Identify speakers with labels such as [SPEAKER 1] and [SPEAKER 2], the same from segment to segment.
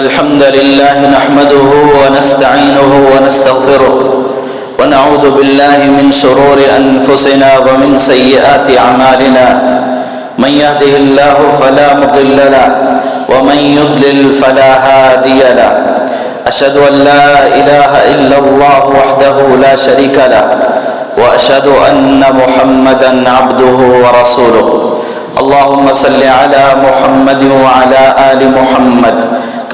[SPEAKER 1] الحمد لله نحمده ونستعينه ونستغفره ونعوذ بالله من شرور أنفسنا ومن سيئات أعمالنا من يهده الله فلا مضل له ومن يضلل فلا هادي له أشهد أن لا إله إلا الله وحده لا شريك له وأشهد أن محمدا عبده ورسوله اللهم صل على محمد وعلى آل محمد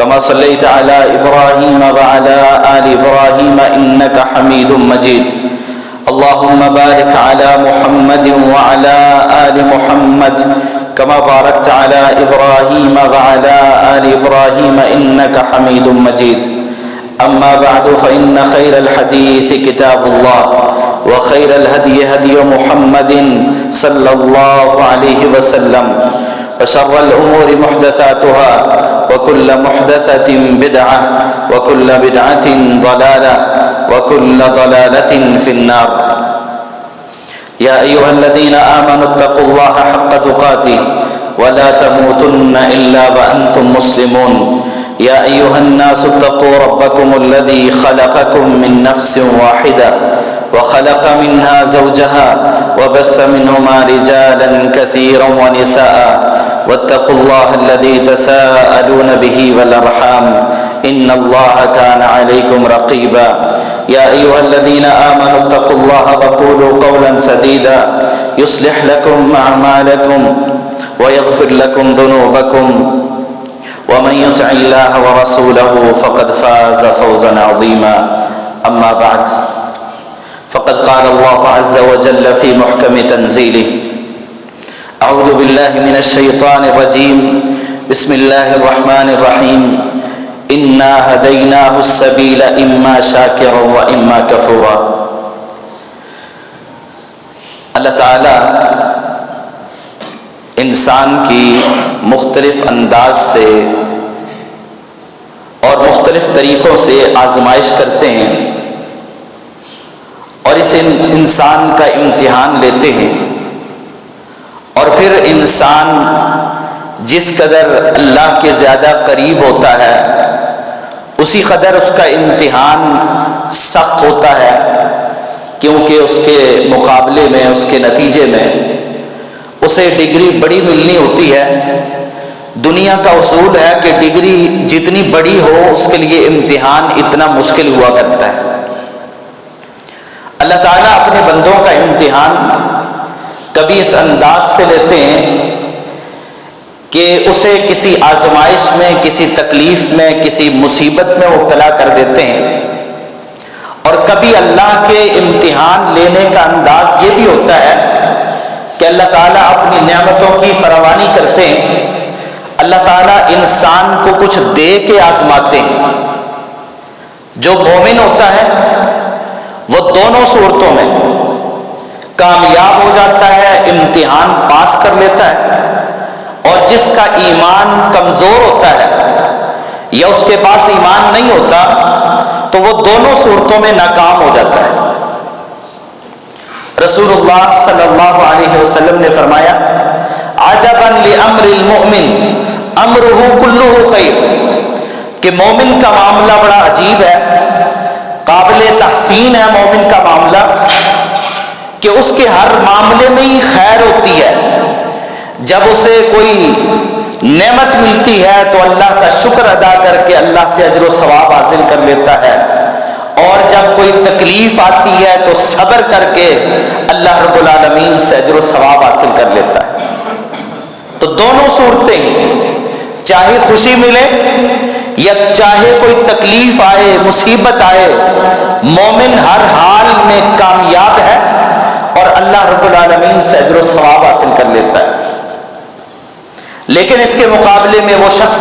[SPEAKER 1] كما صليت على إبراهيم وعلى آل إبراهيم إنك حميد مجيد اللهم بارك على محمد وعلى آل محمد كما باركت على إبراهيم وعلى آل إبراهيم إنك حميد مجيد أما بعد فإن خير الحديث كتاب الله وخير الهدي هدي محمد صلى الله عليه وسلم وشر الأمور محدثاتها وكل محدثة بدعة وكل بدعة ضلالة وكل ضلالة في النار يا أيها الذين آمنوا اتقوا الله حق تقاته ولا تموتن إلا وأنتم مسلمون يا أيها الناس اتقوا ربكم الذي خلقكم من نفس واحدة وخلق منها زوجها وبث منهما رجالا كثيرا ونساء واتقوا الله الذي تساءلون به والأرحام إن الله كان عليكم رقيبا يا أيها الذين آمنوا اتقوا الله وقولوا قولا سديدا يصلح لكم أعمالكم ويغفر لكم ذنوبكم ومن يطع الله ورسوله فقد فاز فوزا عظيما أما بعد فقد قال الله عز وجل في محكم تنزيله أعوذ بالله من الشيطان الرجيم بسم الله الرحمن الرحيم إنا هديناه السبيل إما شاكرا وإما كفورا اللہ تعالی انسان کی مختلف انداز سے اور مختلف طریقوں سے آزمائش کرتے ہیں اور اس انسان کا امتحان لیتے ہیں اور پھر انسان جس قدر اللہ کے زیادہ قریب ہوتا ہے اسی قدر اس کا امتحان سخت ہوتا ہے، کیونکہ اس کے مقابلے میں، اس کے نتیجے میں اسے ڈگری بڑی ملنی ہوتی ہے۔ دنیا کا اصول ہے کہ ڈگری جتنی بڑی ہو اس کے لیے امتحان اتنا مشکل ہوا کرتا ہے۔ اللہ تعالیٰ اپنے بندوں کا امتحان کبھی اس انداز سے لیتے ہیں کہ اسے کسی آزمائش میں، کسی تکلیف میں، کسی مصیبت میں مبتلا کر دیتے ہیں، اور کبھی اللہ کے امتحان لینے کا انداز یہ بھی ہوتا ہے کہ اللہ تعالیٰ اپنی نعمتوں کی فراوانی کرتے ہیں، اللہ تعالیٰ انسان کو کچھ دے کے آزماتے ہیں۔ جو مومن ہوتا ہے وہ دونوں صورتوں میں کامیاب ہو جاتا ہے، امتحان پاس کر لیتا ہے، اور جس کا ایمان کمزور ہوتا ہے یا اس کے پاس ایمان نہیں ہوتا تو وہ دونوں صورتوں میں ناکام ہو جاتا ہے۔ رسول اللہ صلی اللہ علیہ وسلم نے فرمایا عجبا لامر المؤمن امرہ کلہ خیر، کہ مومن کا معاملہ بڑا عجیب ہے، قابل تحسین ہے مومن کا معاملہ، کہ اس کے ہر معاملے میں ہی خیر ہوتی ہے۔ جب اسے کوئی نعمت ملتی ہے تو اللہ کا شکر ادا کر کے اللہ سے اجر و ثواب حاصل کر لیتا ہے، اور جب کوئی تکلیف آتی ہے تو صبر کر کے اللہ رب العالمین سے اجر و ثواب حاصل کر لیتا ہے۔ تو دونوں صورتیں ہیں، چاہے خوشی ملے یا چاہے کوئی تکلیف آئے، مصیبت آئے، مومن ہر حال میں کامیاب ہے اور اللہ رب العالمین سے اجر و ثواب حاصل کر لیتا ہے۔ لیکن اس کے مقابلے میں وہ شخص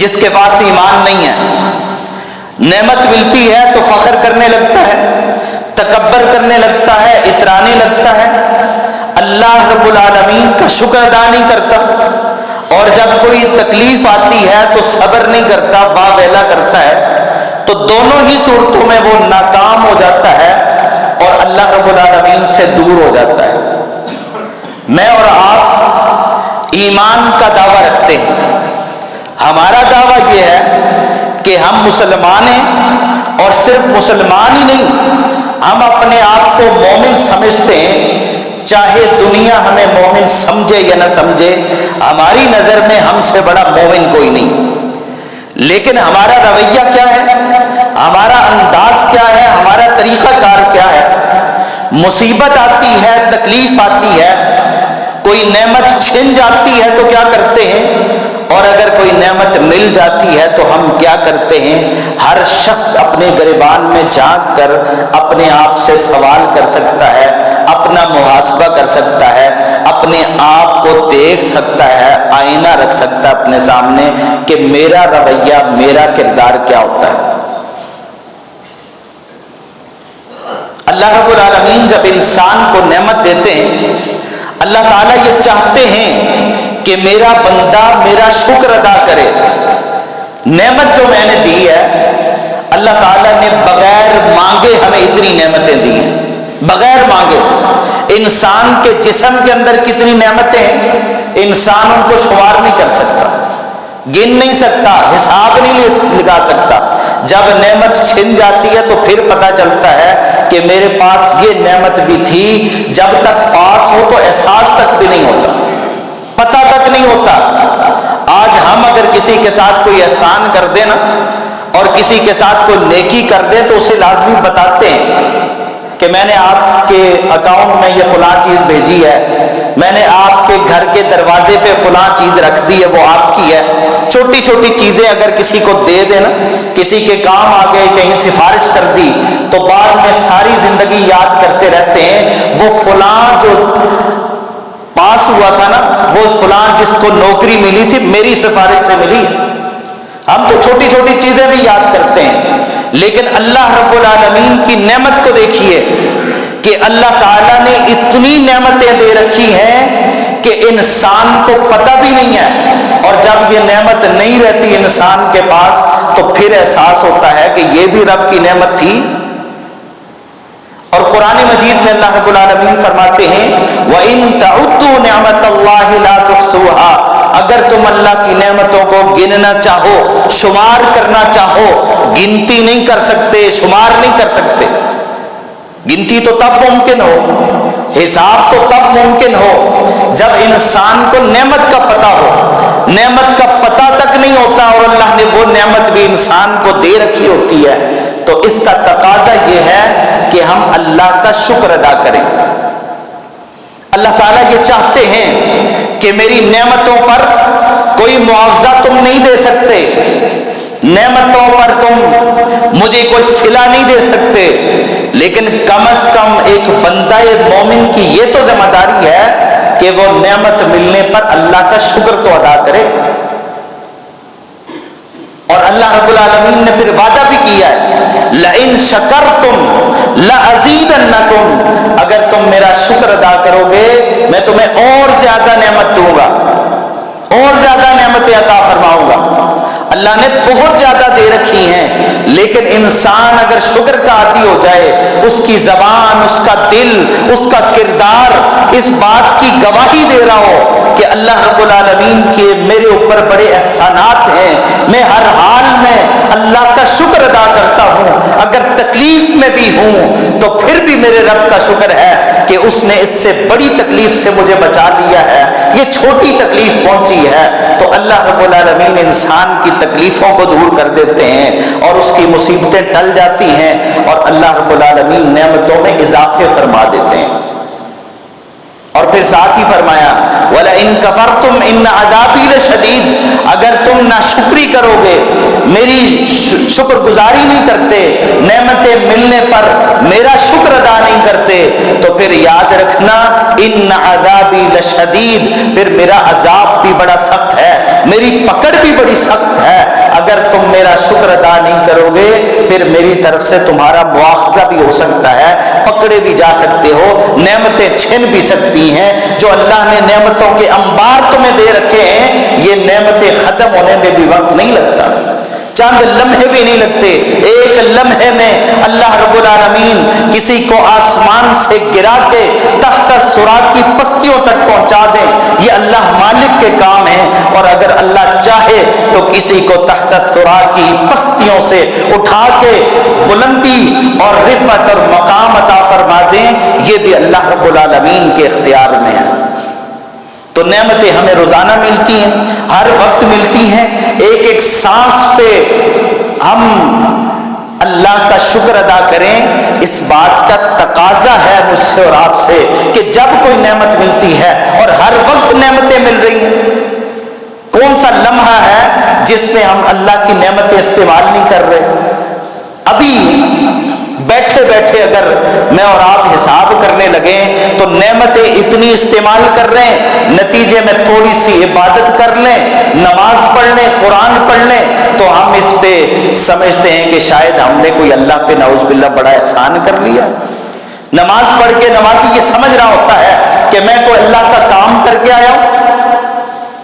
[SPEAKER 1] جس کے پاس ایمان نہیں ہے، نعمت ملتی ہے تو فخر کرنے لگتا ہے، تکبر کرنے لگتا ہے، اترانے لگتا ہے، اللہ رب العالمین کا شکر ادا نہیں کرتا، اور جب کوئی تکلیف آتی ہے تو صبر نہیں کرتا، واہ ویلا کرتا ہے۔ تو دونوں ہی صورتوں میں وہ ناکام ہو جاتا ہے اور اللہ رب العالمین سے دور ہو جاتا ہے۔ میں اور آپ ایمان کا دعویٰ رکھتے ہیں، ہمارا دعویٰ یہ ہے کہ ہم مسلمان ہیں، اور صرف مسلمان ہی نہیں، ہم اپنے آپ کو مومن سمجھتے ہیں، چاہے دنیا ہمیں مومن سمجھے یا نہ سمجھے، ہماری نظر میں ہم سے بڑا مومن کوئی نہیں۔ لیکن ہمارا رویہ کیا ہے، ہمارا انداز کیا ہے، ہمارا طریقہ کار کیا ہے؟ مصیبت آتی ہے، تکلیف آتی ہے، کوئی نعمت چھن جاتی ہے تو کیا کرتے ہیں، اور اگر کوئی نعمت مل جاتی ہے تو ہم کیا کرتے ہیں؟ ہر شخص اپنے گریبان میں جھانک کر اپنے آپ سے سوال کر سکتا ہے، اپنا محاسبہ کر سکتا ہے، اپنے آپ کو دیکھ سکتا ہے، آئینہ رکھ سکتا ہے اپنے سامنے کہ میرا رویہ، میرا کردار کیا ہوتا ہے۔ اللہ رب العالمین جب انسان کو نعمت دیتے ہیں، اللہ تعالیٰ یہ چاہتے ہیں کہ میرا بندہ میرا شکر ادا کرے۔ نعمت جو میں نے دی ہے، اللہ تعالیٰ نے بغیر مانگے ہمیں اتنی نعمتیں دی ہیں، بغیر مانگے۔ انسان کے جسم کے اندر کتنی نعمتیں ہیں، انسان ان کو شمار نہیں کر سکتا، گن نہیں سکتا، حساب نہیں لگا سکتا۔ جب نعمت چھن جاتی ہے تو پھر پتہ چلتا ہے کہ میرے پاس یہ نعمت بھی تھی۔ جب تک پاس ہو تو احساس تک بھی نہیں ہوتا، پتہ تک نہیں ہوتا۔ آج ہم اگر کسی کے ساتھ کوئی احسان کر دیں نا، اور کسی کے ساتھ کوئی نیکی کر دیں، تو اسے لازمی بتاتے ہیں کہ میں نے آپ کے اکاؤنٹ میں یہ فلاں چیز بھیجی ہے، میں نے آپ کے گھر کے دروازے پہ فلاں چیز رکھ دی ہے، وہ آپ کی ہے۔ چھوٹی چھوٹی چیزیں اگر کسی کو دے دیں نا، کسی کے کام آ گئے، کہیں سفارش کر دی، تو بعد میں ساری زندگی یاد کرتے رہتے ہیں وہ فلاں جو پاس ہوا تھا نا، وہ فلاں جس کو نوکری ملی تھی میری سفارش سے ملی ہے۔ ہم تو چھوٹی چھوٹی چیزیں بھی یاد کرتے ہیں، لیکن اللہ رب العالمین کی نعمت کو دیکھیے کہ اللہ تعالیٰ نے اتنی نعمتیں دے رکھی ہیں کہ انسان کو پتہ بھی نہیں ہے، اور جب یہ نعمت نہیں رہتی انسان کے پاس تو پھر احساس ہوتا ہے کہ یہ بھی رب کی نعمت تھی۔ اور قرآن مجید میں اللہ رب العالمین فرماتے ہیں وَإِن تَعُدُّوا نِعْمَتَ اللَّهِ لَا تُحْصُوهَا، اگر تم اللہ کی نعمتوں کو گننا چاہو، شمار کرنا چاہو، گنتی نہیں کر سکتے، شمار نہیں کر سکتے۔ گنتی تو تب ممکن ہو، حساب تو تب ممکن ہو جب انسان کو نعمت کا پتہ ہو۔ نعمت کا پتہ تک نہیں ہوتا اور اللہ نے وہ نعمت بھی انسان کو دے رکھی ہوتی ہے، تو اس کا تقاضا یہ ہے کہ ہم اللہ کا شکر ادا کریں۔ اللہ تعالیٰ یہ چاہتے ہیں کہ میری نعمتوں پر کوئی معاوضہ تم نہیں دے سکتے، نعمتوں پر تم مجھے کوئی صلہ نہیں دے سکتے، لیکن کم از کم ایک بندہ مومن کی یہ تو ذمہ داری ہے کہ وہ نعمت ملنے پر اللہ کا شکر تو ادا کرے۔ اور اللہ رب العالمین نے پھر وعدہ بھی کیا ہے لَإِن شَكَرْتُمْ لَأَزِيدَنَّكُمْ، اگر تم میرا شکر ادا کرو گے میں تمہیں اور زیادہ نعمت دوں گا، اور زیادہ نعمتیں عطا فرماؤں گا۔ اللہ نے بہت زیادہ دے رکھی ہیں، لیکن انسان اگر شکر کا عادی ہو جائے، اس کی زبان، اس کا دل، اس کا کردار اس بات کی گواہی دے رہا ہو کہ اللہ رب العالمین کے میرے اوپر بڑے احسانات ہیں، میں ہر حال میں اللہ کا شکر ادا کرتا ہوں، اگر تکلیف میں بھی ہوں تو پھر بھی میرے رب کا شکر ہے کہ اس نے اس سے بڑی تکلیف سے مجھے بچا لیا ہے، یہ چھوٹی تکلیف پہنچی ہے، تو اللہ رب العالمین انسان کی تکلیفوں کو دور کر دیتے ہیں اور اس کی مصیبتیں ٹل جاتی ہیں، اور اللہ رب العالمین نعمتوں میں اضافے فرما دیتے ہیں۔ اور پھر ساتھ ہی فرمایا وَلَئِن كَفَرْتُمْ إِنَّ عَذَابِي لَشَدِيدٌ، اگر تم ناشکری کرو گے، میری شکر گزاری نہیں کرتے، نعمتیں ملنے پر میرا شکر ادا نہیں کرتے، تو پھر یاد رکھنا إِنَّ عَذَابِي لَشَدِيدٌ، پھر میرا عذاب بھی بڑا سخت ہے، میری پکڑ بھی بڑی سخت ہے۔ اگر تم میرا شکر ادا نہیں کرو گے پھر میری طرف سے تمہارا مواخذہ بھی ہو سکتا ہے، پکڑے بھی جا سکتے ہو، نعمتیں چھن بھی سکتی ہیں۔ جو اللہ نے نعمتوں کے انبار تمہیں دے رکھے ہیں، یہ نعمتیں ختم ہونے میں بھی وقت نہیں لگتا۔ چند لمحے بھی نہیں لگتے، ایک لمحے میں اللہ رب العالمین کسی کو آسمان سے گرا کے تحت الثری کی پستیوں تک پہنچا دیں، یہ اللہ مالک کے کام ہیں۔ اور اگر اللہ چاہے تو کسی کو تحت الثری کی پستیوں سے اٹھا کے بلندی اور رفعت اور مقام عطا فرما دیں، یہ بھی اللہ رب العالمین کے اختیار میں ہے۔ تو نعمتیں ہمیں روزانہ ملتی ہیں، ہر وقت ملتی ہیں، ایک ایک سانس پہ ہم اللہ کا شکر ادا کریں۔ اس بات کا تقاضا ہے مجھ سے اور آپ سے کہ جب کوئی نعمت ملتی ہے اور ہر وقت نعمتیں مل رہی ہیں، کون سا لمحہ ہے جس میں ہم اللہ کی نعمتیں استعمال نہیں کر رہے؟ ابھی بیٹھے بیٹھے اگر میں اور آپ حساب کرنے لگیں تو نعمتیں اتنی استعمال کر رہے ہیں، نتیجے میں تھوڑی سی عبادت کر لیں، نماز پڑھ لیں، قرآن پڑھ لیں، تو ہم اس پہ سمجھتے ہیں کہ شاید ہم نے کوئی اللہ پہ نعوذ باللہ بڑا احسان کر لیا۔ نماز پڑھ کے نمازی یہ سمجھ رہا ہوتا ہے کہ میں کوئی اللہ کا کام کر کے آیا ہوں،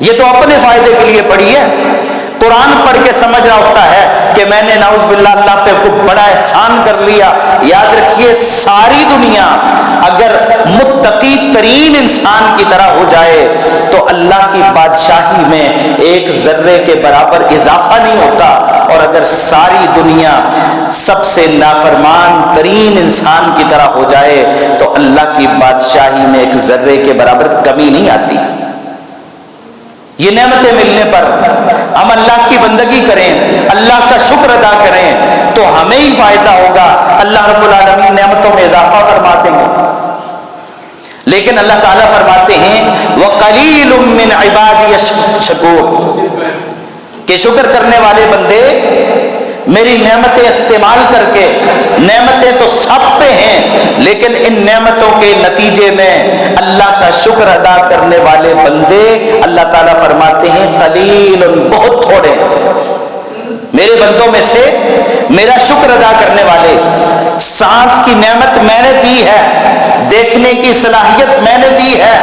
[SPEAKER 1] یہ تو اپنے فائدے کے لیے پڑھی ہے۔ قرآن پڑھ کے سمجھ رہا ہوتا ہے کہ میں نے نعوذ باللہ اللہ پہ کوئی بڑا احسان کر لیا۔ یاد رکھیے، ساری دنیا اگر متقی ترین انسان کی طرح ہو جائے تو اللہ کی بادشاہی میں ایک ذرے کے برابر اضافہ نہیں ہوتا، اور اگر ساری دنیا سب سے نافرمان ترین انسان کی طرح ہو جائے تو اللہ کی بادشاہی میں ایک ذرے کے برابر کمی نہیں آتی۔ یہ نعمتیں ملنے پر ہم اللہ کی بندگی کریں، اللہ کا شکر ادا کریں تو ہمیں ہی فائدہ ہوگا، اللہ رب العالمین نعمتوں میں اضافہ فرما دیں گے۔ لیکن اللہ تعالیٰ فرماتے ہیں وَقَلِيلٌ مِّنْ عِبَادِيَ الشَّكُورُ، کہ شکر کرنے والے بندے میری نعمتیں استعمال کر کے، نعمتیں تو سب پہ ہیں لیکن ان نعمتوں کے نتیجے میں اللہ کا شکر ادا کرنے والے بندے اللہ تعالیٰ فرماتے ہیں قلیل، بہت تھوڑے میرے بندوں میں سے میرا شکر ادا کرنے والے۔ سانس کی نعمت میں نے دی ہے، دیکھنے کی صلاحیت میں نے دی ہے،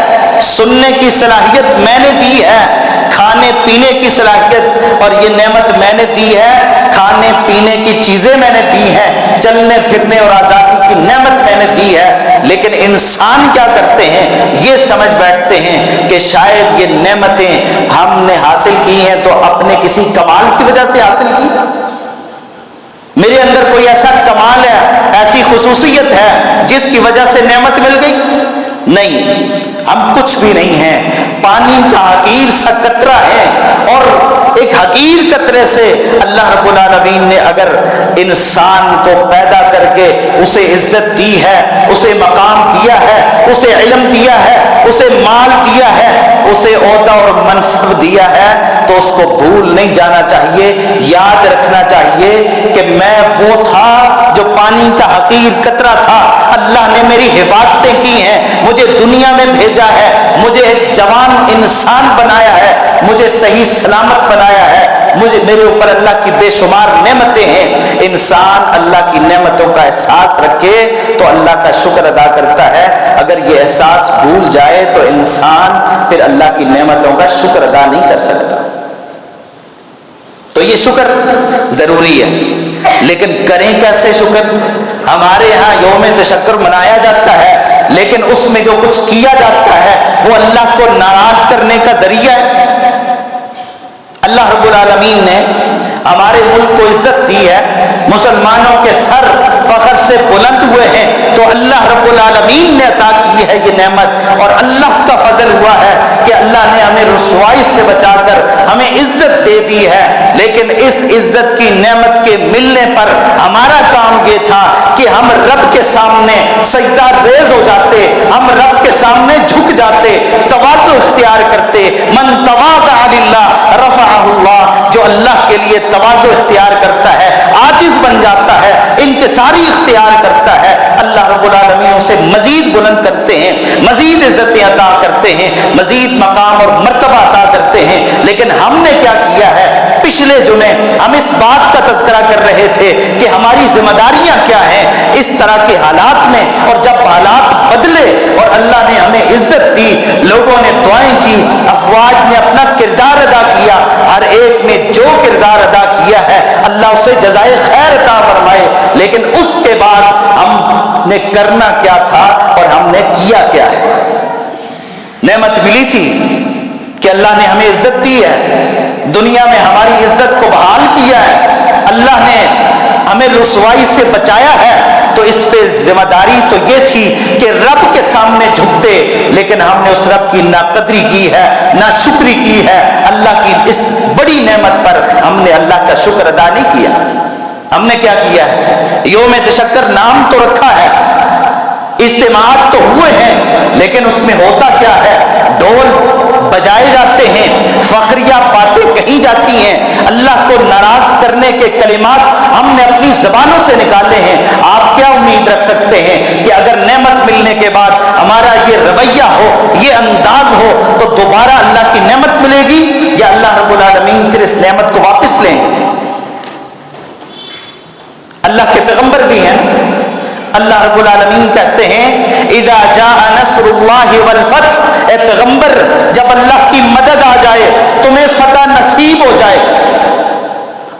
[SPEAKER 1] سننے کی صلاحیت میں نے دی ہے، کھانے پینے کی صلاحیت اور یہ نعمت میں نے دی ہے، کھانے پینے کی چیزیں میں نے دی ہیں، چلنے پھرنے اور آزادی کی نعمت میں نے دی ہے۔ لیکن انسان کیا کرتے ہیں، یہ سمجھ بیٹھتے ہیں کہ شاید یہ نعمتیں ہم نے حاصل کی ہیں تو اپنے کسی کمال کی وجہ سے حاصل کی، میرے اندر کوئی ایسا کمال ہے، ایسی خصوصیت ہے جس کی وجہ سے نعمت مل گئی۔ نہیں، ہم کچھ بھی نہیں ہیں، پانی کا حقیر سا قطرہ ہے، اور ایک حقیر قطرے سے اللہ رب العالمین نے اگر انسان کو پیدا کر کے اسے عزت دی ہے، اسے مقام دیا ہے، اسے علم دیا ہے، اسے مال دیا ہے، اسے عہدہ اور منصب دیا ہے، تو اس کو بھول نہیں جانا چاہیے، یاد رکھنا چاہیے کہ میں وہ تھا جو پانی کا حقیر قطرہ تھا، اللہ نے میری حفاظتیں کی ہیں، مجھے دنیا میں بھیجا ہے، مجھے ایک جوان انسان بنایا ہے، مجھے صحیح سلامت بنایا ہے، میرے اوپر اللہ کی بے شمار نعمتیں ہیں۔ انسان اللہ کی نعمتوں کا احساس رکھے تو اللہ کا شکر ادا کرتا ہے، اگر یہ احساس بھول جائے تو انسان پھر اللہ کی نعمتوں کا شکر ادا نہیں کر سکتا۔ تو یہ شکر ضروری ہے، لیکن کریں کیسے شکر؟ ہمارے ہاں یوم تشکر منایا جاتا ہے، لیکن اس میں جو کچھ کیا جاتا ہے وہ اللہ کو ناراض کرنے کا ذریعہ ہے۔ اللہ رب العالمین نے ہمارے ملک کو عزت دی ہے، مسلمانوں کے سر فخر سے بلند ہوئے ہیں، تو اللہ رب العالمین نے عطا کی ہے یہ نعمت، اور اللہ کا فضل ہوا ہے کہ اللہ نے ہمیں رسوائی سے بچا کر ہمیں عزت دے دی ہے۔ لیکن اس عزت کی نعمت کے ملنے پر ہمارا کام یہ تھا کہ ہم رب کے سامنے سجدہ ریز ہو جاتے، ہم رب کے سامنے جھک جاتے، تواضع اختیار کرتے۔ من تواضع للہ رفعہ اللہ، جو اللہ کے لیے تواضع اختیار کرتا ہے، عاجز بن جاتا ہے، انکساری اختیار کرتا ہے، اللہ رب العالمین اسے مزید بلند کرتے ہیں، مزید عزتیں عطا کرتے ہیں، مزید مقام اور مرتبہ عطا کرتے ہیں۔ لیکن ہم نے کیا کیا ہے؟ پچھلے جمعے ہم اس بات کا تذکرہ کر رہے تھے کہ ہماری ذمہ داریاں کیا ہیں اس طرح کے حالات میں، اور جب حالات بدلے اور اللہ نے ہمیں عزت دی، لوگوں نے دعائیں کی، افواج نے اپنا کردار ادا کیا، ہر ایک نے جو کردار ادا کیا ہے اللہ اسے جزائے خیر عطا فرمائے، لیکن اس کے بعد ہم نے کرنا کیا تھا اور ہم نے کیا کیا ہے؟ نعمت ملی تھی کہ اللہ نے ہمیں عزت دی ہے، دنیا میں ہماری عزت کو بحال کیا ہے، اللہ نے ہمیں رسوائی سے بچایا ہے، تو اس پہ ذمہ داری تو یہ تھی کہ رب کے سامنے جھکتے، لیکن ہم نے اس رب کی ناقدری کی ہے، ناشکری کی ہے، اللہ کی اس بڑی نعمت پر ہم نے اللہ کا شکر ادا نہیں کیا۔ ہم نے کیا کیا ہے؟ یوم تشکر نام تو رکھا ہے، اجتماعات تو ہوئے ہیں، لیکن اس میں ہوتا کیا ہے؟ ڈھول بجائے جاتے ہیں، فخریہ باتیں کہی جاتی ہیں، اللہ کو ناراض کرنے کے کلمات ہم نے اپنی زبانوں سے نکالے ہیں۔ آپ کیا امید رکھ سکتے ہیں کہ اگر نعمت ملنے کے بعد ہمارا یہ رویہ ہو، یہ انداز ہو، تو دوبارہ اللہ کی نعمت ملے گی یا اللہ رب العالمین پھر اس نعمت کو واپس لیں گے؟ اللہ کے پیغمبر بھی ہیں، اللہ رب العالمین کہتے ہیں اذا جاء نصر اللہ والفتح، اے پیغمبر جب اللہ کی مدد آ جائے، تمہیں فتح نصیب ہو جائے،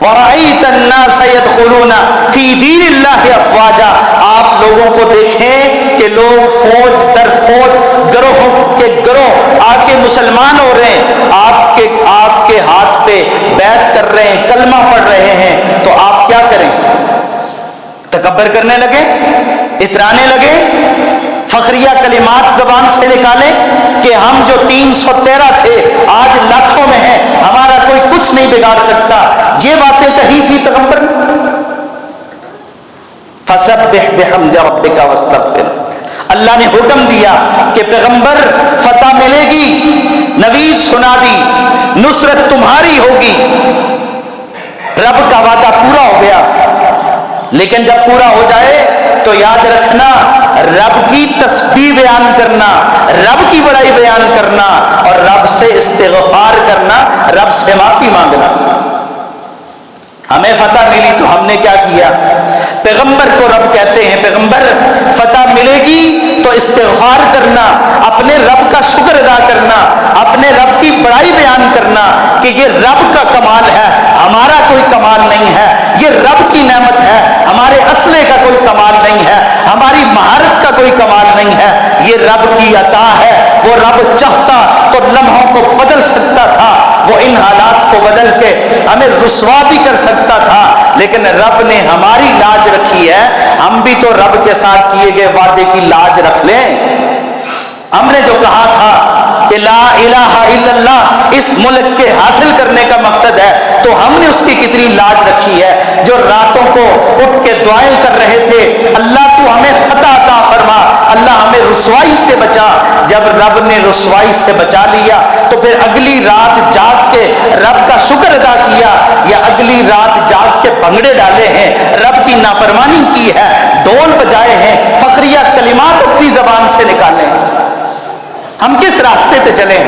[SPEAKER 1] وَرَأَيْتَ النَّاسَ يَدْخُلُونَ فِي دِينِ اللَّهِ أَفْوَاجًا، آپ لوگوں کو دیکھیں کہ لوگ فوج در فوج، گروہ کے گروہ آگے مسلمان ہو رہے ہیں، آپ کے ہاتھ پہ بیعت کر رہے ہیں، کلمہ پڑھ رہے ہیں، تو آپ کیا کریں؟ تکبر کرنے لگے، اترانے لگے، فخریہ کلمات زبان سے نکالیں کہ ہم جو 313 تھے آج لاکھوں میں ہیں، ہمارا کوئی کچھ نہیں بگاڑ سکتا، یہ باتیں کہی تھی پیغمبر نے۔ فسبح بحمد ربک واستغفر، اللہ نے حکم دیا کہ پیغمبر فتح ملے گی، نوید سنا دی، نصرت تمہاری ہوگی، رب کا وعدہ پورا ہو گیا، لیکن جب پورا ہو جائے تو یاد رکھنا رب کی تسبیح بیان کرنا، رب کی بڑائی بیان کرنا اور رب سے استغفار کرنا، رب سے معافی مانگنا۔ ہمیں فتح ملی تو ہم نے کیا کیا؟ پیغمبر کو رب کہتے ہیں پیغمبر فتح ملے گی تو استغفار کرنا، اپنے رب کا شکر ادا کرنا، اپنے رب کی بڑائی بیان کرنا کہ یہ رب کا کمال ہے، ہمارا کوئی کمال نہیں ہے، یہ رب کی نعمت ہے، ہمارے اسلحے کا کوئی کمال نہیں ہے، ہماری مہارت کا کوئی کمال نہیں ہے، یہ رب کی عطا ہے۔ وہ رب چاہتا تو لمحوں کو بدل سکتا تھا، وہ ان حالات کو بدل کے ہمیں رسوا بھی کر سکتا تھا، لیکن رب نے ہماری لاج رکھی ہے، ہم بھی تو رب کے ساتھ کیے گئے وعدے کی لاج رکھ لیں۔ ہم نے جو کہا تھا کہ لا الہ الا اللہ اس ملک کے حاصل کرنے کا مقصد ہے، تو ہم نے اس کی کتنی لاج رکھی ہے۔ جو راتوں کو اٹھ کے دعائیں کر رہے تھے اللہ تو ہمیں فتح عطا فرما، اللہ ہمیں رسوائی سے بچا، جب رب نے رسوائی سے بچا لیا تو پھر اگلی رات جاگ کے رب کا شکر ادا کیا یا اگلی رات جاگ کے بھنگڑے ڈالے ہیں، رب کی نافرمانی کی ہے، ڈھول بجائے ہیں، فخریہ کلمات اپنی زبان سے نکالے ہیں؟ ہم کس راستے پہ چلیں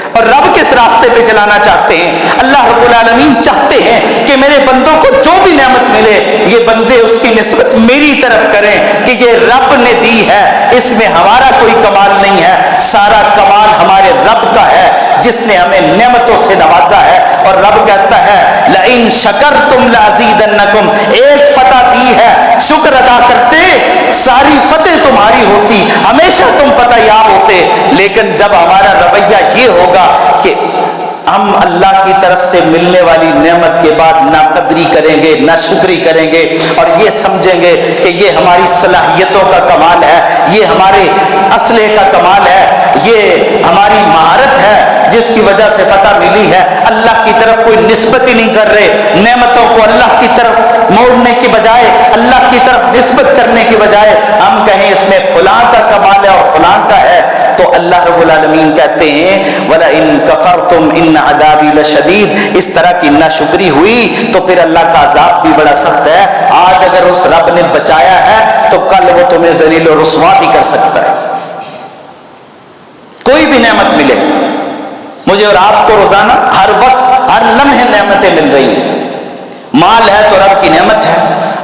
[SPEAKER 1] اور رب کس راستے پہ چلانا چاہتے ہیں؟ اللہ رب العالمین چاہتے ہیں کہ میرے بندوں کو جو بھی نعمت ملے یہ بندے اس کی نسبت میری طرف کریں کہ یہ رب نے دی ہے، اس میں ہمارا کوئی کمال نہیں ہے، سارا کمال ہمارے رب کا ہے جس نے ہمیں نعمتوں سے نوازا ہے۔ اور رب کہتا ہے لئن شکرتم لازیدنکم، ایک فتح دی ہے، شکر ادا کرتے ساری فتح تمہاری ہوتی، ہمیشہ تم فتح یاب ہوتے۔ لیکن جب ہمارا رویہ یہ ہوگا کہ ہم اللہ کی طرف سے ملنے والی نعمت کے بعد نہ قدری کریں گے، نہ شکری کریں گے، اور یہ سمجھیں گے کہ یہ ہماری صلاحیتوں کا کمال ہے، یہ ہمارے اسلحے کا کمال ہے، یہ ہماری مہارت ہے جس کی وجہ سے فتح ملی ہے، اللہ کی طرف کوئی نسبت ہی نہیں کر رہے، نعمتوں کو اللہ کی طرف موڑنے کی بجائے، اللہ کی طرف نسبت کرنے کی بجائے ہم کہیں اس میں فلاں کا کمال ہے اور فلاں کا ہے، تو اللہ رب العالمین کہتے ہیں وَلَئِن كَفَرْتُمْ إِنَّ عَذَابِي لَشَدِيدٌ، اس طرح کی ناشکری ہوئی تو پھر اللہ کا عذاب بھی بڑا سخت ہے۔ آج اگر اس رب نے بچایا ہے تو کل وہ تمہیں ذلیل و رسوا بھی کر سکتا ہے۔ کوئی بھی نعمت ملے، مجھے اور آپ کو روزانہ ہر وقت ہر لمحے نعمتیں مل رہی ہیں، مال ہے تو رب کی نعمت ہے،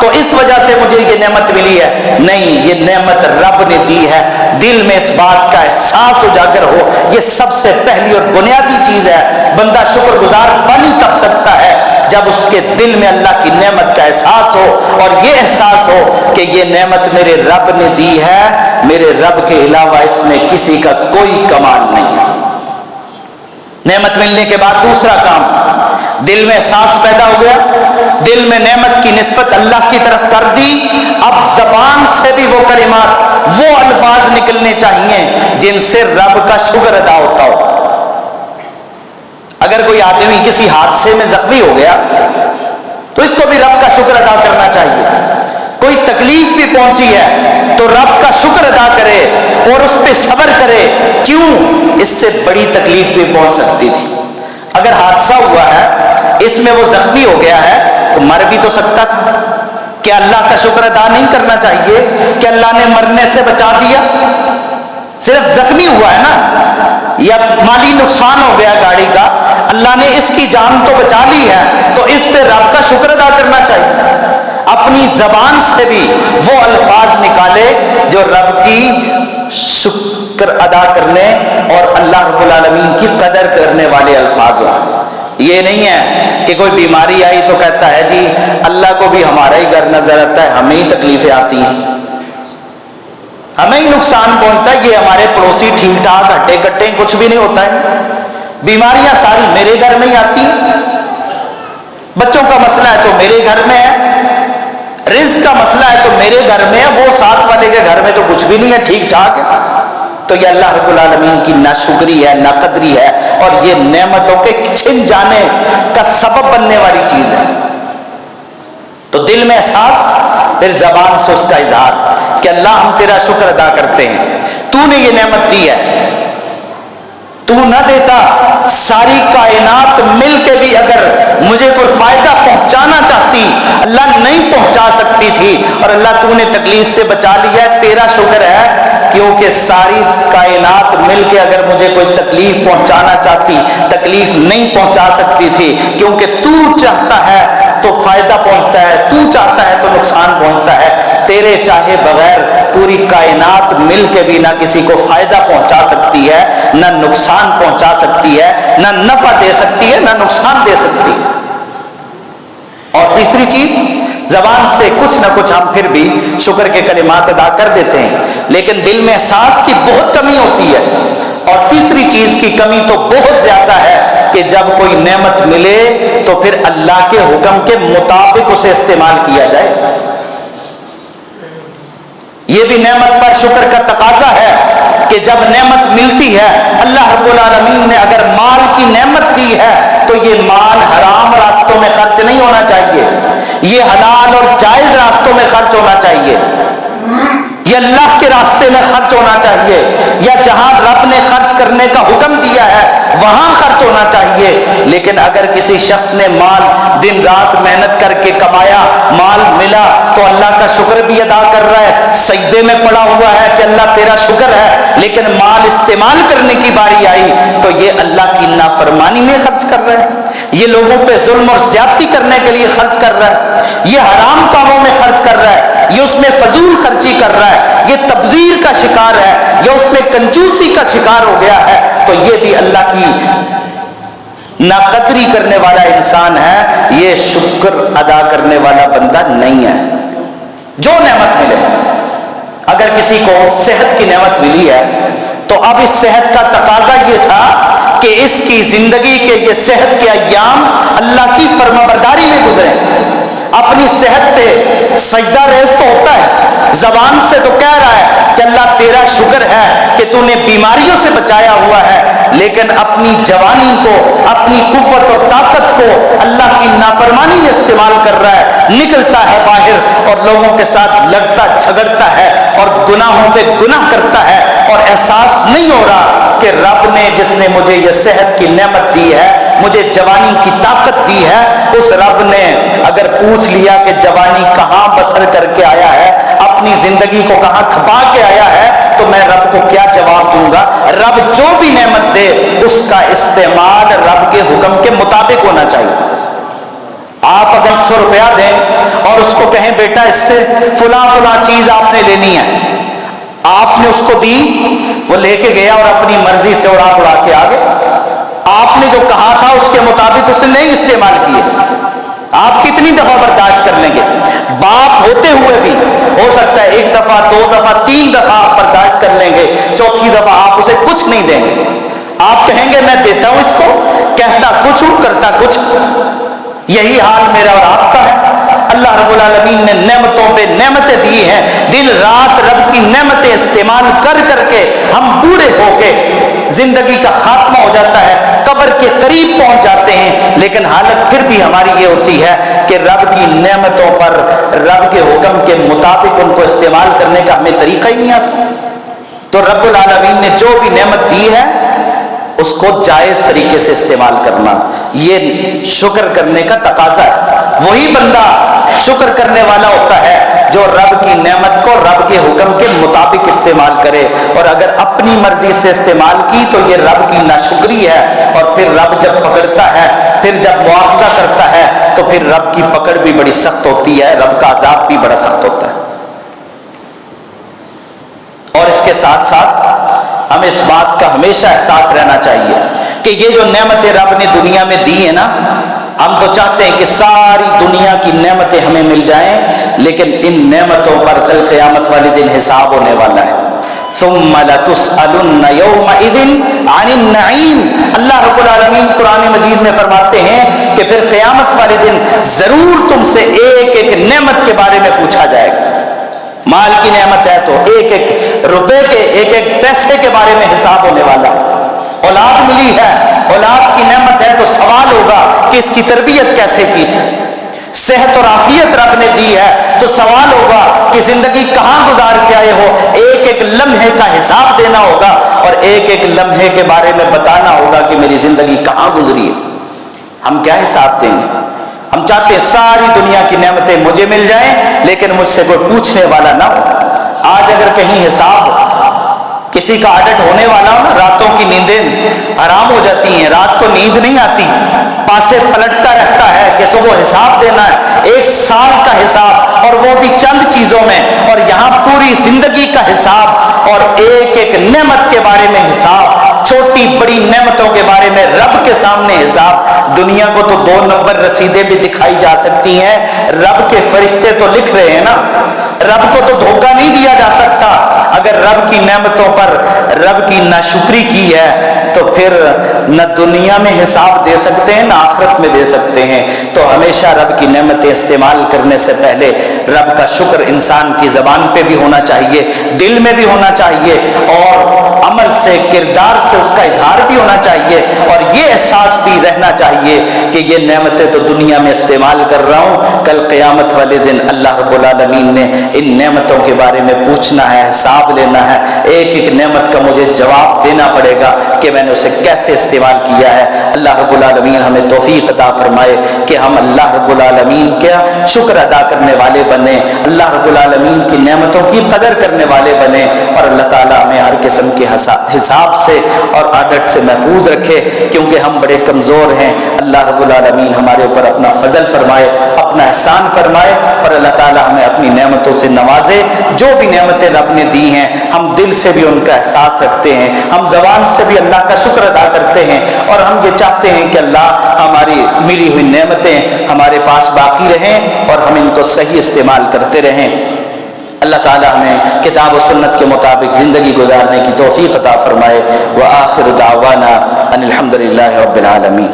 [SPEAKER 1] تو اس وجہ سے مجھے یہ نعمت ملی ہے، نہیں، یہ نعمت رب نے دی ہے۔ دل میں اس بات کا احساس اجاگر ہو، یہ سب سے پہلی اور بنیادی چیز ہے۔ بندہ شکر گزار بن ہی تب سکتا ہے جب اس کے دل میں اللہ کی نعمت کا احساس ہو، اور یہ احساس ہو کہ یہ نعمت میرے رب نے دی ہے، میرے رب کے علاوہ اس میں کسی کا کوئی کمال نہیں ہے۔ نعمت ملنے کے بعد دوسرا کام، دل میں احساس پیدا ہو گیا، دل میں نعمت کی نسبت اللہ کی طرف کر دی، اب زبان سے بھی وہ کلمات، وہ الفاظ نکلنے چاہیے جن سے رب کا شکر ادا ہوتا ہو۔ اگر کوئی آدمی کسی حادثے میں زخمی ہو گیا تو اس کو بھی رب کا شکر ادا کرنا چاہیے۔ کوئی تکلیف بھی پہنچی ہے تو رب کا شکر ادا کرے اور اس پہ صبر کرے، کیوں؟ اس سے بڑی تکلیف بھی پہنچ سکتی تھی۔ اگر حادثہ ہوا ہے، اس میں وہ زخمی ہو گیا ہے تو مر بھی تو سکتا تھا، کیا اللہ کا شکر ادا نہیں کرنا چاہیے کہ اللہ نے مرنے سے بچا دیا؟ صرف زخمی ہوا ہے نا، یا مالی نقصان ہو گیا گاڑی کا، اللہ نے اس کی جان تو بچا لی ہے، تو اس پہ رب کا شکر ادا کرنا چاہیے۔ اپنی زبان سے بھی وہ الفاظ نکالے جو رب کی شکر ادا کرنے اور اللہ رب العالمین کی قدر کرنے والے الفاظ ہوں۔ یہ نہیں ہے کہ کوئی بیماری آئی تو کہتا ہے جی اللہ کو بھی ہمارا ہی گھر نظر آتا ہے، ہمیں ہی تکلیفیں آتی ہیں، ہمیں ہی نقصان پہنچتا ہے، یہ ہمارے پڑوسی ٹھیک ٹھاک ہٹے کٹے کچھ بھی نہیں ہوتا ہے، بیماریاں ساری میرے گھر میں ہی آتی ہیں، بچوں کا مسئلہ ہے تو میرے گھر میں ہے، رزق کا مسئلہ ہے تو میرے گھر میں ہے، وہ ساتھ والے کے گھر میں تو کچھ بھی نہیں ہے، ٹھیک ٹھاک ہے۔ تو یہ اللہ رب العالمین کی ناشکری ہے، ناقدری ہے، اور یہ نعمتوں کے چھن جانے کا سبب بننے والی چیز ہے۔ تو دل میں احساس، پھر زبان سے اس کا اظہار کہ اللہ ہم تیرا شکر ادا کرتے ہیں، تو نے یہ نعمت دی ہے، تو نہ دیتا ساری کائنات مل کے بھی اگر مجھے کوئی فائدہ پہنچانا چاہتی، اللہ نہیں پہنچا سکتی تھی، اور اللہ تو نے تکلیف سے بچا لیا ہے، تیرا شکر ہے، کیونکہ ساری کائنات مل کے اگر مجھے کوئی تکلیف پہنچانا چاہتی تکلیف نہیں پہنچا سکتی تھی، کیونکہ تو چاہتا ہے تو فائدہ پہنچتا ہے، تو چاہتا ہے تو نقصان پہنچتا ہے، تیرے چاہے بغیر پوری کائنات مل کے بھی نہ کسی کو فائدہ پہنچا سکتی ہے، نہ نقصان پہنچا سکتی ہے، نہ نفع دے سکتی ہے، نہ نقصان دے سکتی ہے۔ اور تیسری چیز، زبان سے کچھ نہ کچھ ہم پھر بھی شکر کے کلمات ادا کر دیتے ہیں، لیکن دل میں احساس کی بہت کمی ہوتی ہے۔ اور تیسری چیز کی کمی تو بہت زیادہ ہے کہ جب کوئی نعمت ملے تو پھر اللہ کے حکم کے مطابق اسے استعمال کیا جائے۔ یہ بھی نعمت پر شکر کا تقاضا ہے کہ جب نعمت ملتی ہے، اللہ رب العالمین نے اگر مال کی نعمت دی ہے تو یہ مال حرام راستوں میں خرچ نہیں ہونا چاہیے، یہ حلال اور جائز راستوں میں خرچ ہونا چاہیے، یہ اللہ کے راستے میں خرچ ہونا چاہیے، یا جہاں رب نے خرچ کرنے کا حکم دیا ہے وہاں خرچ ہونا چاہیے۔ لیکن اگر کسی شخص نے مال دن رات محنت کر کے کمایا، مال ملا تو اللہ کا شکر بھی ادا کر رہا ہے، سجدے میں پڑا ہوا ہے کہ اللہ تیرا شکر ہے، لیکن مال استعمال کرنے کی باری آئی تو یہ اللہ کی نافرمانی میں خرچ کر رہا ہے، یہ لوگوں پہ ظلم اور زیادتی کرنے کے لیے خرچ کر رہا ہے، یہ حرام کاموں میں خرچ کر رہا ہے، یہ اس میں فضول خرچی کر رہا ہے، یہ تبذیر کا شکار ہے، یا اس میں کنجوسی کا شکار ہو گیا ہے، تو یہ بھی اللہ کی ناقدری کرنے والا انسان ہے، یہ شکر ادا کرنے والا بندہ نہیں ہے۔ جو نعمت ملے، اگر کسی کو صحت کی نعمت ملی ہے تو اب اس صحت کا تقاضا یہ تھا کہ اس کی زندگی کے یہ صحت کے ایام اللہ کی فرمانبرداری میں گزریں، اپنی صحت پہ سجدہ ریز تو ہوتا ہے، زبان سے تو کہہ رہا ہے کہ اللہ تیرا شکر ہے کہ تو نے بیماریوں سے بچایا ہوا ہے، لیکن اپنی جوانی کو، اپنی قوت اور طاقت کو اللہ کی نافرمانی میں استعمال کر رہا ہے، نکلتا ہے باہر اور لوگوں کے ساتھ لڑتا جھگڑتا ہے اور گناہوں پہ گناہ کرتا ہے، اور احساس نہیں ہو رہا کہ رب نے جس نے مجھے یہ صحت کی نعمت دی ہے، مجھے جوانی کی طاقت دی ہے، اس رب نے اگر پوچھ لیا کہ جوانی کہاں بسر کر کے آیا ہے، اپنی زندگی کو کہاں کھپا کے آیا ہے، تو میں رب کو کیا جواب دوں گا؟ رب جو بھی نعمت دے اس کا استعمال رب کے حکم کے مطابق ہونا چاہیے۔ آپ روپیہ دیں اور اس کو کہیں بیٹا اس سے فلاں فلاں چیز آپ نے لینی ہے، آپ نے اس کو دی، وہ لے کے گیا اور اپنی مرضی سے اڑا کے آ گئے، آپ نے جو کہا تھا اس کے مطابق اسے نہیں استعمال کیے، آپ کتنی دفعہ برداشت کر لیں گے؟ باپ ہوتے ہوئے بھی ہو سکتا ہے 1 دفعہ 2 دفعہ 3 دفعہ آپ برداشت کر لیں گے، چوتھی دفعہ آپ اسے کچھ نہیں دیں گے، آپ کہیں گے میں دیتا ہوں اس کو، کہتا کچھ ہوں کرتا کچھ۔ یہی حال میرا اور آپ کا ہے۔ اللہ رب العالمین نے نعمتوں پہ نعمتیں دی ہیں، دن رات رب کی نعمتیں استعمال کر کر کے ہم بوڑھے ہو کے زندگی کا خاتمہ ہو جاتا ہے، قبر کے قریب پہنچ جاتے ہیں، لیکن حالت پھر بھی ہماری یہ ہوتی ہے کہ رب کی نعمتوں پر رب کے حکم کے مطابق ان کو استعمال کرنے کا ہمیں طریقہ ہی نہیں آتا۔ تو رب العالمین نے جو بھی نعمت دی ہے اس کو جائز طریقے سے استعمال کرنا، یہ شکر کرنے کا تقاضا ہے۔ وہی بندہ شکر کرنے والا ہوتا ہے جو رب کی نعمت کو رب کے حکم کے مطابق استعمال کرے، اور اگر اپنی مرضی سے استعمال کی تو یہ رب کی ناشکری ہے، اور پھر رب جب پکڑتا ہے، پھر جب مواخذہ کرتا ہے تو پھر رب کی پکڑ بھی بڑی سخت ہوتی ہے، رب کا عذاب بھی بڑا سخت ہوتا ہے۔ اور اس کے ساتھ ساتھ ہمیں اس بات کا ہمیشہ احساس رہنا چاہیے کہ یہ جو نعمتیں رب نے دنیا میں دی ہیں نا، ہم تو چاہتے ہیں کہ ساری دنیا کی نعمتیں ہمیں مل جائیں، لیکن ان نعمتوں پر کل قیامت والے دن حساب ہونے والا ہے۔ ثم لتسألن يومئذ عن النعیم، اللہ رب العالمین قرآن مجید میں فرماتے ہیں کہ پھر قیامت والے دن ضرور تم سے ایک ایک نعمت کے بارے میں پوچھا جائے گا۔ مال کی نعمت ہے تو ایک ایک روپے کے ایک ایک پیسے کے بارے میں حساب ہونے والا ہے۔ اولاد ملی ہے، اولاد کی نعمت ہے تو سوال ہوگا کہ اس کی تربیت کیسے کی تھی۔ صحت اور عافیت رب نے دی ہے تو سوال ہوگا کہ زندگی کہاں گزار کے آئے ہو، ایک ایک لمحے کا حساب دینا ہوگا، اور ایک ایک لمحے کے بارے میں بتانا ہوگا کہ میری زندگی کہاں گزری ہے۔ ہم کیا حساب دیں گے؟ ہم چاہتے ہیں ساری دنیا کی نعمتیں مجھے مل جائیں لیکن مجھ سے کوئی پوچھنے والا نہ ہو۔ آج اگر کہیں حساب کسی کا آڈٹ ہونے والا ہو نا، راتوں کی نیندیں حرام ہو جاتی ہیں، رات کو نیند نہیں آتی، پاسے پلٹتا رہتا ہے کہ صبح حساب دینا ہے، 1 سال کا حساب، اور وہ بھی چند چیزوں میں، اور یہاں پوری زندگی کا حساب، اور ایک ایک نعمت کے بارے میں حساب، چھوٹی بڑی نعمتوں کے بارے میں رب کے سامنے حساب۔ دنیا کو تو 2 نمبر رسیدیں بھی دکھائی جا سکتی ہیں، رب کے فرشتے تو لکھ رہے ہیں نا، رب کو تو دھوکہ نہیں دیا جا سکتا۔ اگر رب کی نعمتوں پر رب کی ناشکری کی ہے تو پھر نہ دنیا میں حساب دے سکتے ہیں نہ آخرت میں دے سکتے ہیں۔ تو ہمیشہ رب کی نعمتیں استعمال کرنے سے پہلے رب کا شکر انسان کی زبان پہ بھی ہونا چاہیے، دل میں بھی ہونا چاہیے، اور عمل سے کردار سے اس کا اظہار بھی ہونا چاہیے، اور یہ احساس بھی رہنا چاہیے کہ یہ نعمتیں تو دنیا میں استعمال کر رہا ہوں، کل قیامت والے دن اللہ رب العالمین نے ان نعمتوں کے بارے میں پوچھنا ہے، حساب لینا ہے، ایک ایک نعمت کا مجھے جواب دینا پڑے گا کہ میں نے اسے کیسے استعمال کیا ہے۔ اللہ رب العالمین ہمیں توفیق عطا فرمائے کہ ہم اللہ رب العالمین کا شکر ادا کرنے والے بنیں، اللہ رب العالمین کی نعمتوں کی قدر کرنے والے بنیں، اور اللہ تعالیٰ ہمیں ہر قسم کے حساب سے اور آڈٹ سے محفوظ رکھے، کیونکہ ہم بڑے کمزور ہیں۔ اللہ رب العالمین ہمارے اوپر اپنا فضل فرمائے، اپنا احسان فرمائے، اور اللہ تعالیٰ ہمیں اپنی نعمتوں سے نوازے۔ جو بھی نعمتیں رب نے دی ہیں ہم دل سے بھی ان کا احساس رکھتے ہیں، ہم زبان سے بھی اللہ کا شکر ادا کرتے ہیں، اور ہم یہ چاہتے ہیں کہ اللہ ہماری ملی ہوئی نعمتیں ہمارے پاس باقی رہیں اور ہم ان کو صحیح استعمال کرتے رہیں۔ اللہ تعالیٰ ہمیں کتاب و سنت کے مطابق زندگی گزارنے کی توفیق عطا فرمائے۔ وآخر دعوانا ان الحمد للہ رب العالمین۔